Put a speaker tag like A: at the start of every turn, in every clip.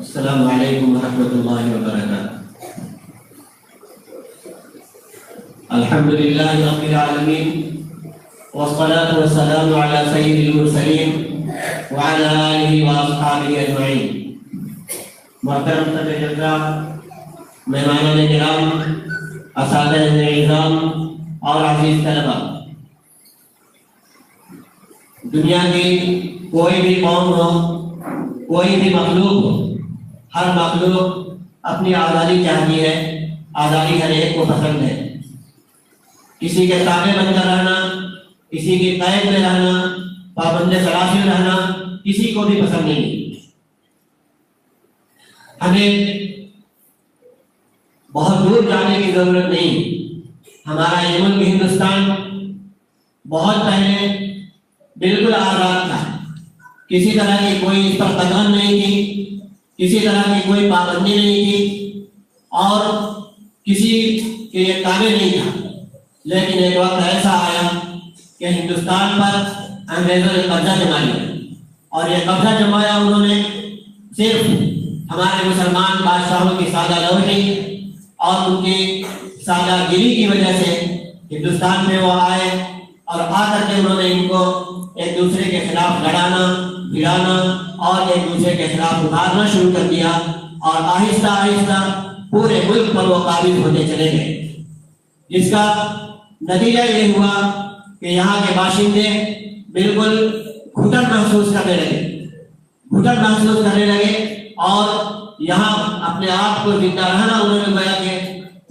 A: السلام علیکم ورحمۃ اللہ وبرکاتہ۔ الحمد للہ رب العالمین والصلاة والسلام علی سید المرسلین وعلی آلہ واصحابہ اجمعین۔ محترم صدر جلسہ، مہمانان کرام، اساتذہ اعزام اور عزیز طلبہ، دنیا کی کوئی بھی قوم ہو، کوئی بھی مخلوق ہو، ہر مخلوق اپنی آزادی چاہتی ہے، آزادی ہر ایک کو پسند ہے۔ کسی کے تابع بن کر رہنا، کسی کے قید میں رہنا، پابند سلاسل رہنا کسی کو بھی پسند نہیں۔ ہمیں بہت دور جانے کی ضرورت نہیں۔ ہمارا یہ ملک ہندوستان بہت پہلے بالکل آزاد تھا، کسی طرح کی کوئی اس پر قدغن نہیں تھی، کسی طرح کی کوئی پابندی نہیں تھی اور کسی کے یہ تابع نہیں تھا۔ لیکن ایک وقت ایسا آیا کہ ہندوستان پر انگریزوں نے قبضہ جما لیا، اور یہ قبضہ جمایا انہوں نے صرف ہمارے مسلمان بادشاہوں کی سادہ لوٹی اور ان کی سادہ گیری کی وجہ سے ہندوستان میں وہ آئے، اور آ کر کے انہوں نے ان کو ایک دوسرے کے خلاف لڑانا، بھڑانا اور ایک دوسرے کے خلاف ابھارنا شروع کر دیا، اور آہستہ آہستہ پورے ملک پر وہ قابض ہوتے چلے گئے، جس کا نتیجہ یہ ہوا کہ یہاں کے باشندے بالکل گھٹن محسوس کرنے لگے اور یہاں اپنے آپ کو زندہ رہنا انہوں نے گویا کہ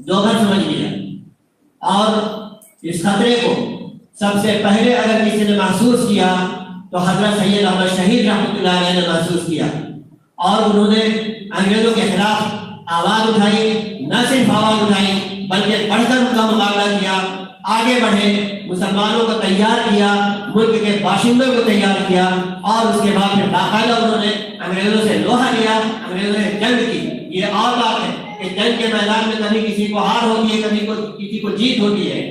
A: دوغھر سمجھ لیا۔ اور اس خطرے کو سب سے پہلے اگر کسی نے محسوس کیا تو حضرت سید احمد شہید رحمۃ اللہ علیہ نے محسوس کیا، اور انہوں نے انگریزوں کے خلاف آواز اٹھائی، نہ صرف آواز اٹھائی بلکہ بڑھ کر ان کا مقابلہ کیا، آگے بڑھے، مسلمانوں کو تیار کیا، ملک کے باشندوں کو تیار کیا، اور اس کے بعد پھر باقاعدہ انہوں نے انگریزوں سے لوہا لیا، انگریزوں نے جنگ کی۔ یہ اور بات ہے کہ جنگ کے میدان میں کبھی کسی کو ہار ہوتی ہے، کبھی کسی کو جیت ہوتی ہے۔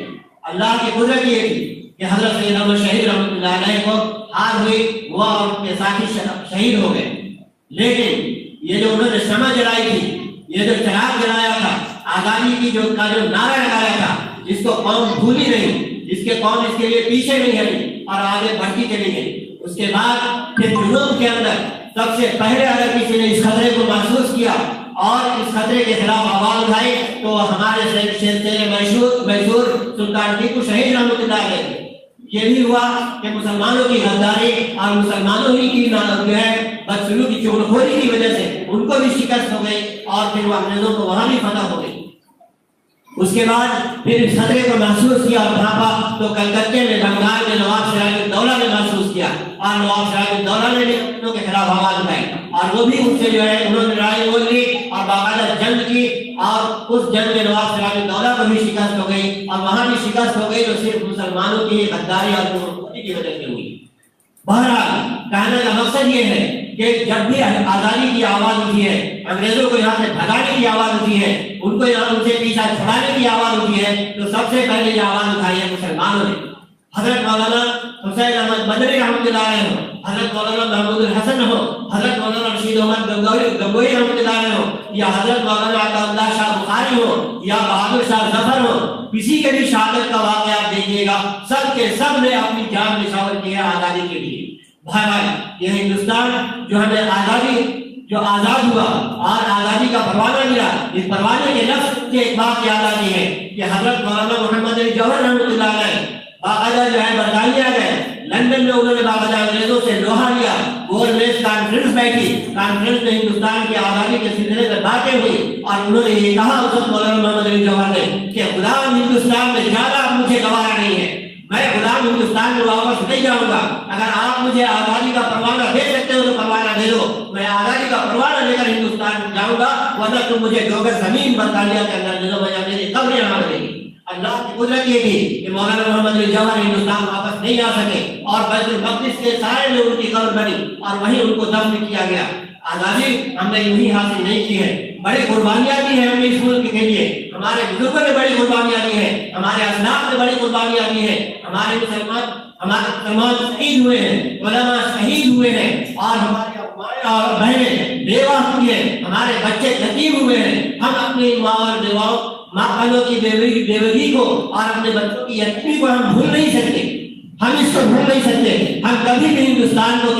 A: اللہ کی قدرت یہ تھی کہ حضرت سید احمد شہید رحمۃ اللہ علیہ کو ہار ہوئی، وہ اور ان کے ساتھی شہید ہو گئے۔ لیکن یہ جو انہوں نے شمع جلائی تھی، یہ جو چراغ جلایا تھا، آزادی کی جو نعرہ لگایا تھا، جس کو قوم بھولی نہیں، جس کے قوم اس کے لیے پیچھے نہیں ہٹی اور آگے بڑھتی چلی گئی۔ اس کے بعد پھر جنوب کے اندر سب سے پہلے اگر کسی نے اس خطرے کو محسوس کیا اور اس خطرے کے خلاف آواز اٹھائی تو ہمارے میسور سلطان ٹیپو شہید رحمۃ اللہ علیہ۔ یہ بھی ہوا کہ مسلمانوں کی غداری اور مسلمانوں ہی کی جو ہے بدسلوکی چغلخوری کی وجہ سے ان کو بھی شکست ہو گئی، اور پھر وہ انگریزوں کو وہاں بھی فتح ہو گئی۔ اس کے بعد پھر اس خطرے کو محسوس کیا اور بھاپا تو کلکتے میں، بنگال میں نواب سراج الدولہ نے محسوس کیا، اور نواب سراج الدولہ نے بھی انہوں کے خلاف آواز اٹھائی، اور وہ بھی ان سے جو ہے انہوں نے لڑائی بول لی اور باقاعدہ جنگ کی، اور اس جنگ میں نواب سراج الدولہ کو بھی شکست ہو گئی، اور وہاں بھی شکست ہو گئی جو صرف مسلمانوں کی غداری اور چغلخوری کی وجہ سے ہوئی۔ بہرحال کہنے کا مقصد یہ ہے کہ جب بھی آزادی کی آواز اٹھی ہے، انگریزوں کو یہاں سے بھگانے کی آواز اٹھی ہے، ان کو یہاں ان سے پیچھا چھڑانے کی آواز اٹھی ہے، تو سب سے پہلے یہ آواز اٹھائی ہے مسلمانوں نے۔ حضرت مولانا حسین احمد مدنی رحمۃ اللہ علیہ ہو، حضرت مولانا محمود الحسن ہو، حضرت مولانا رشید احمد گنگوئی رحمۃ اللہ علیہ ہو، یا حضرت مولانا عطا اللہ شاہ بخاری ہو، یا بہادر شاہ ظفر ہو، کسی کے بھی شہادت کا واقعہ آپ دیکھیے گا، سب کے سب نے اپنی جان نشاور کی ہے آزادی کے لیے۔ بھائی یہ ہندوستان جو ہمیں آزادی جو آزاد ہوا اور آزادی کا پروانہ ملا، اس پروانے کے لفظ سے ایک بات یاد آتی ہے کہ حضرت مولانا محمد علی جوہر رحمۃ اللہ علیہ باقاعدہ جو ہے برطانیہ گئے، لندن میں انہوں نے باقاعدہ انگریزوں سے لوہا لیا، گول میز کانفرنس بیٹھی، کانفرنس میں ہندوستان کی آزادی کے سلسلے میں باتیں ہوئی، اور انہوں نے یہ کہا حضرت مولانا محمد علی جوہر نے کہ غلام ہندوستان میں جانا مجھے گوارا نہیں ہے، میں غلام ہندوستان میں واپس نہیں جاؤں گا، اگر آپ مجھے آزادی کا پروانہ دے سکتے ہو تو پروانہ دے دو، میں آزادی کا پروانہ لے کر ہندوستان میں جاؤں گا، ورنہ تم مجھے دو گز زمین برطانیہ کے اندر دے دو، میں میری قبر یہاں رہے گی۔ اللہ کی قدرت یہ تھی کہ مولانا محمد علی جوہر ہندوستان واپس نہیں آ سکے، اور بیت المقدس کے سائے میں ان کی قبر بنی اور وہیں ان کو دفن کیا گیا۔ آزادی ہم نے یوں ہی حاصل نہیں کی ہے، بڑی قربانیاں دی ہیں ہم نے اس ملک کے لیے، ہمارے بزرگوں نے بڑی قربانیاں دی ہیں، ہمارے اسلاف نے بڑی قربانیاں دی ہیں، ہمارے مسلمان شہید ہوئے ہیں، علماء شہید ہوئے ہیں، اور ہمارے اور بہنیں بیوہ کی ہے, ہمارے بچے یتیم ہوئے ہیں, ہم اپنی ماں اور ماں بہنوں کی بیوگی کو اور اپنے بچوں کی یتیمی کو ہم بھول نہیں سکتے, ہم اس کو بھول نہیں سکتے. ہم کبھی بھی ہندوستان کو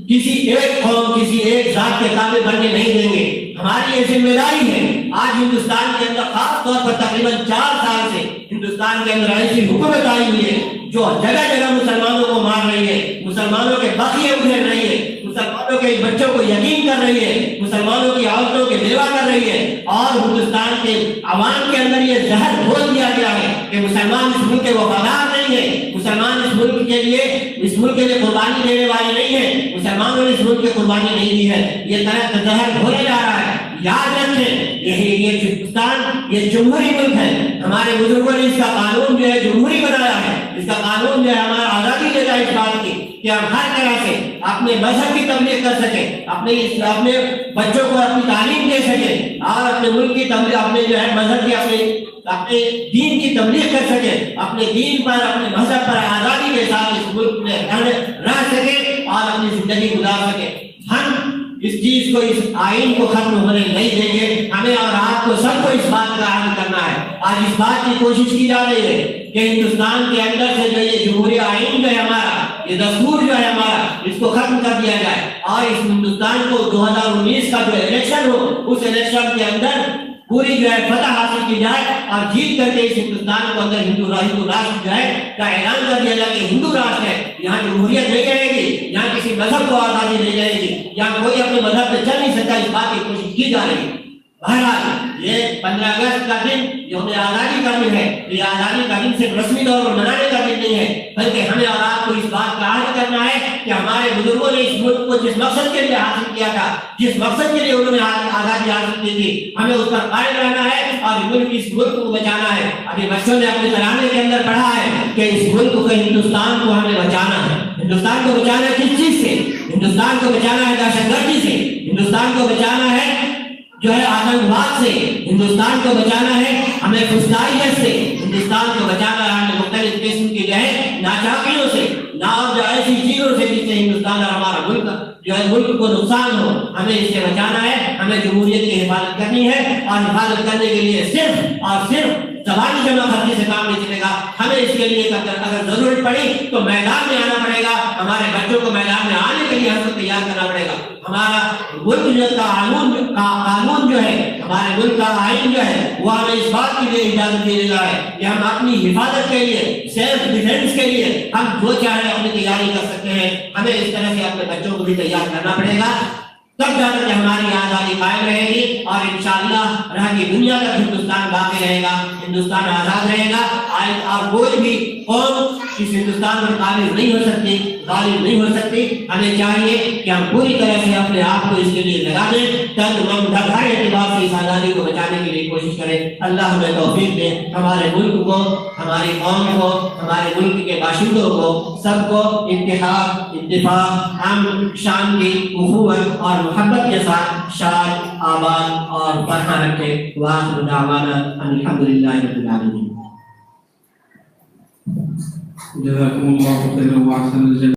A: کسی ایک قوم, کسی ایک ذات کے تابع بننے نہیں دیں گے. ہماری یہ ذمہ داری ہے. آج ہندوستان کے اندر خاص طور پر تقریباً 4 سال سے ہندوستان کے اندر ایسی حکومت آئی ہوئی ہے جو جگہ جگہ مسلمانوں کو مار رہی ہے, مسلمانوں کے بقیے ادھیڑ رہی ہے, مسلمانوں کے بچوں کو یتیم کر رہی ہے, مسلمانوں کی عورتوں کے بیوہ کر رہی ہے, اور ہندوستان کے عوام کے اندر یہ زہر گھول دیا گیا ہے کہ مسلمان اس ملک کے وفادار نہیں ہے, مسلمان اس ملک کے لیے قربانی دینے والے نہیں ہیں, مسلمانوں نے اس ملک کی قربانی نہیں دی ہے. یہ طرح زہر گھولا جا رہا ہے. یاد رکھیں یہ ہندوستان یہ جمہوری ملک ہے. ہمارے بزرگوں نے اس کا قانون جو ہے جمہوری بنایا ہے. اس کا قانون جو ہے ہمارا آزادی دیتا ہے اس بات کی کہ ہم ہر طرح سے اپنے مذہب کی تبلیغ کر سکیں, اپنے بچوں کو اپنی تعلیم دے سکیں, اور اپنے ملک کی تبلیغ, اپنے جو ہے مذہب کی اپنے دین کی تبلیغ کر سکیں, اپنے دین پر, اپنے مذہب پر آزادی کے ساتھ اس ملک میں رہ سکیں اور اپنی زندگی گزار سکیں. ہم اس چیز کو, اس آئین کو ختم ہونے نہیں دیں گے. ہمیں اور آپ کو سب کو اس بات کا عمل کرنا ہے. آج اس بات کی کوشش کی جا رہی ہے کہ ہندوستان کے اندر سے جو یہ جمہوری آئین جو ہے ہمارا, یہ دستور جو ہے ہمارا, اس کو ختم کر دیا جائے, اور اس ہندوستان کو 2019 کا جو الیکشن ہو, اس الیکشن کے اندر پوری جو ہے فتح حاصل کی جائے, اور جیت کر کے اس ہندوستان کو اندر ہندو راشٹر جو ہے کا اعلان کر دیا جائے کہ ہندو راشٹر ہے. یہاں جمہوریت نہیں رہے گی, یہاں کسی مذہب کو آزادی نہیں رہے گی, یہاں کوئی اپنے مذہب پہ چل نہیں سکتا. اس بات کی کوشش کی جا رہی ہے. بہرحال یہ 15 اگست کا دن یوم آزادی کا دن ہے. یہ آزادی کا دن صرف رسمی طور پر منانے کا دن نہیں ہے, بلکہ ہمیں اور آپ کو اس بات کا عہد کرنا ہے کہ ہمارے بزرگوں نے اس ملک کو جس مقصد کے لیے حاصل کیا تھا, جس مقصد کے لیے انہوں نے آزادی حاصل کی تھی, ہمیں اس پر قائم رہنا ہے اور اس ملک کو بچانا ہے. ابھی بچوں نے اپنے ترانے کے اندر پڑھا ہے کہ اس ملک کو, ہندوستان کو ہمیں بچانا ہے. ہندوستان کو بچانا ہے کس چیز سے؟ ہندوستان کو بچانا ہے دہشت گردی سے, ہندوستان کو بچانا ہے جو ہے آتنکواد سے, ہندوستان کو بچانا ہے ہمیں فسطائیت سے, ہندوستان کو بچانا ہے ہمیں مختلف قسم کی جو ہے ناچاکیوں سے, اور جو ایسی چیزوں سے جس سے ہندوستان اور ہمارا ملک جو ہے ملک کو نقصان ہو. ہمیں اس سے بچانا ہے, ہمیں جمہوریت کی حفاظت کرنی ہے, اور حفاظت کرنے کے لیے صرف اور صرف زبانی جمع خرچی سے کام نہیں چلے گا. ہمیں اس کے لیے اگر ضرورت پڑی تو میدان میں آنا پڑے گا, ہمارے بچوں کو میدان میں آنے کے لیے ہم کو تیار کرنا پڑے گا. ہمارا ملک کا قانون جو ہے, ہمارے ملک کا آئین جو ہے, وہ ہمیں اس بات کے لیے اجازت دے رہا ہے کہ ہم اپنی حفاظت کے لیے, سیلف ڈیفینس کے لیے ہم جو چاہیں اپنی تیاری کر سکتے ہیں. ہمیں اس طرح سے اپنے بچوں کو بھی تیار کرنا پڑے گا, تب جا کر ہماری آزادی قائم رہے گی, اور انشاءاللہ رہ کی دنیا تک ہندوستان باقی رہے گا, ہندوستان آزاد رہے گا, اور کوئی بھی قوم اس ہندوستان پر قابل نہیں ہو سکتی, غالب نہیں ہو سکتی. ہمیں چاہیے کہ ہم پوری طرح سے اپنے آپ کو اس کے لیے لگا دیں, تن من دھن ہر اعتبار سے اس آزادی کو بچانے کے لیے کوشش کریں. اللہ ہمیں توفیق دے, ہمارے ملک کو, ہماری قوم کو, ہمارے ملک کے باشندوں کو, سب کو اتحاد, اتفاق, امن, شانتی, اخوت اور محبت کے ساتھ شاد, آباد اور فرحاں رکھے. وآخر دعوانا الحمدللہ رب العالمین.
B: جزاکم اللہ خیرا واحسن الجزاء.